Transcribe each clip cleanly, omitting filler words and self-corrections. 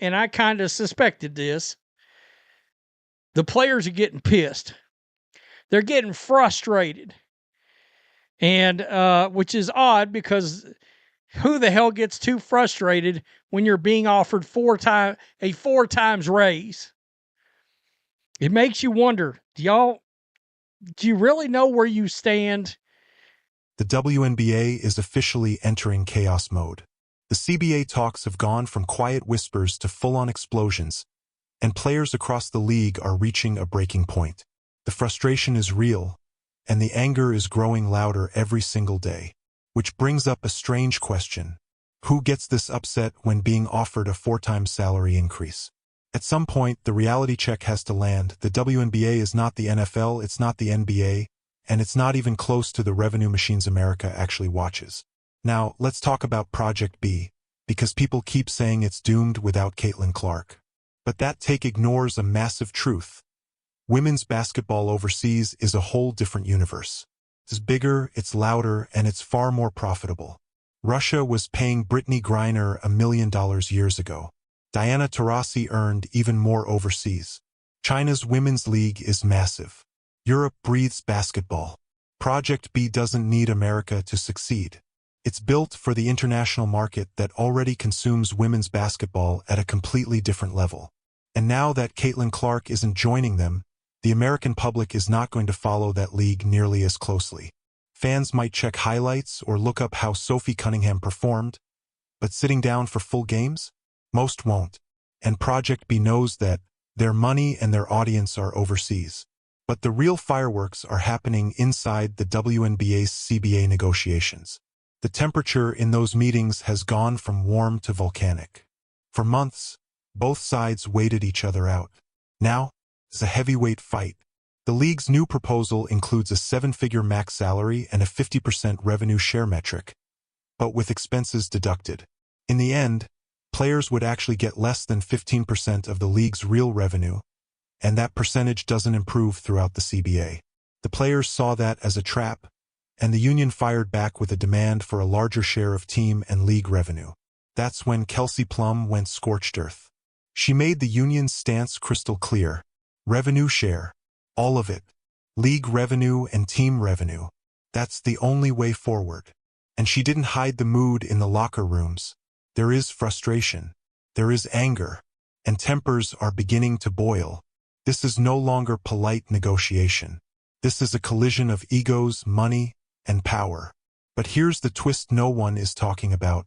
and I kind of suspected this, the players are getting pissed. They're getting frustrated. And which is odd because who the hell gets too frustrated when you're being offered a 4 times raise? It makes you wonder, do you really know where you stand? The WNBA is officially entering chaos mode. The CBA talks have gone from quiet whispers to full-on explosions, and players across the league are reaching a breaking point. The frustration is real, and the anger is growing louder every single day. Which brings up a strange question. Who gets this upset when being offered a 4-times salary increase? At some point, the reality check has to land. The WNBA is not the NFL, it's not the NBA, and it's not even close to the revenue machines America actually watches. Now, let's talk about Project B, because people keep saying it's doomed without Caitlin Clark. But that take ignores a massive truth. Women's basketball overseas is a whole different universe. It's bigger, it's louder, and it's far more profitable. Russia was paying Brittany Griner $1 million years ago. Diana Taurasi earned even more overseas. China's women's league is massive. Europe breathes basketball. Project B doesn't need America to succeed. It's built for the international market that already consumes women's basketball at a completely different level. And now that Caitlin Clark isn't joining them, the American public is not going to follow that league nearly as closely. Fans might check highlights or look up how Sophie Cunningham performed, but sitting down for full games? Most won't. And Project B knows that their money and their audience are overseas. But the real fireworks are happening inside the WNBA CBA negotiations. The temperature in those meetings has gone from warm to volcanic. For months, both sides waited each other out. Now, it's a heavyweight fight. The league's new proposal includes a 7-figure max salary and a 50% revenue share metric, but with expenses deducted. In the end, players would actually get less than 15% of the league's real revenue, and that percentage doesn't improve throughout the CBA. The players saw that as a trap, and the union fired back with a demand for a larger share of team and league revenue. That's when Kelsey Plum went scorched earth. She made the union's stance crystal clear. Revenue share. All of it. League revenue and team revenue. That's the only way forward. And she didn't hide the mood in the locker rooms. There is frustration. There is anger. And tempers are beginning to boil. This is no longer polite negotiation. This is a collision of egos, money, and power. But here's the twist no one is talking about.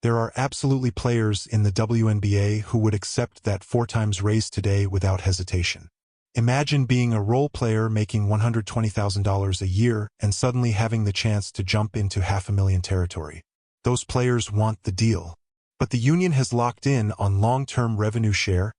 There are absolutely players in the WNBA who would accept that 4-times raise today without hesitation. Imagine being a role player making $120,000 a year and suddenly having the chance to jump into $500,000 territory. Those players want the deal. But the union has locked in on long-term revenue share,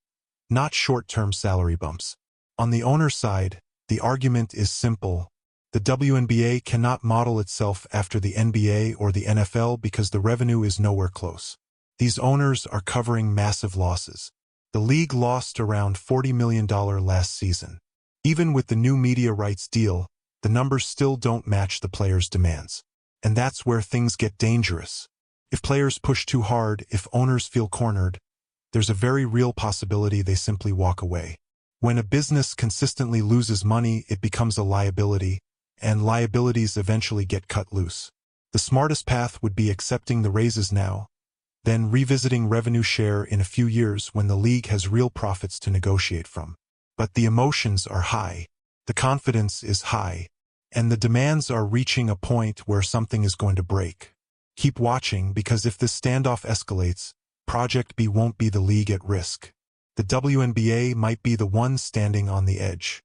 not short-term salary bumps. On the owner's side, the argument is simple. The WNBA cannot model itself after the NBA or the NFL because the revenue is nowhere close. These owners are covering massive losses. The league lost around $40 million last season. Even with the new media rights deal, the numbers still don't match the players' demands. And that's where things get dangerous. If players push too hard, if owners feel cornered, there's a very real possibility they simply walk away. When a business consistently loses money, it becomes a liability, and liabilities eventually get cut loose. The smartest path would be accepting the raises now, then revisiting revenue share in a few years when the league has real profits to negotiate from. But the emotions are high, the confidence is high, and the demands are reaching a point where something is going to break. Keep watching because if this standoff escalates, Project B won't be the league at risk. The WNBA might be the one standing on the edge.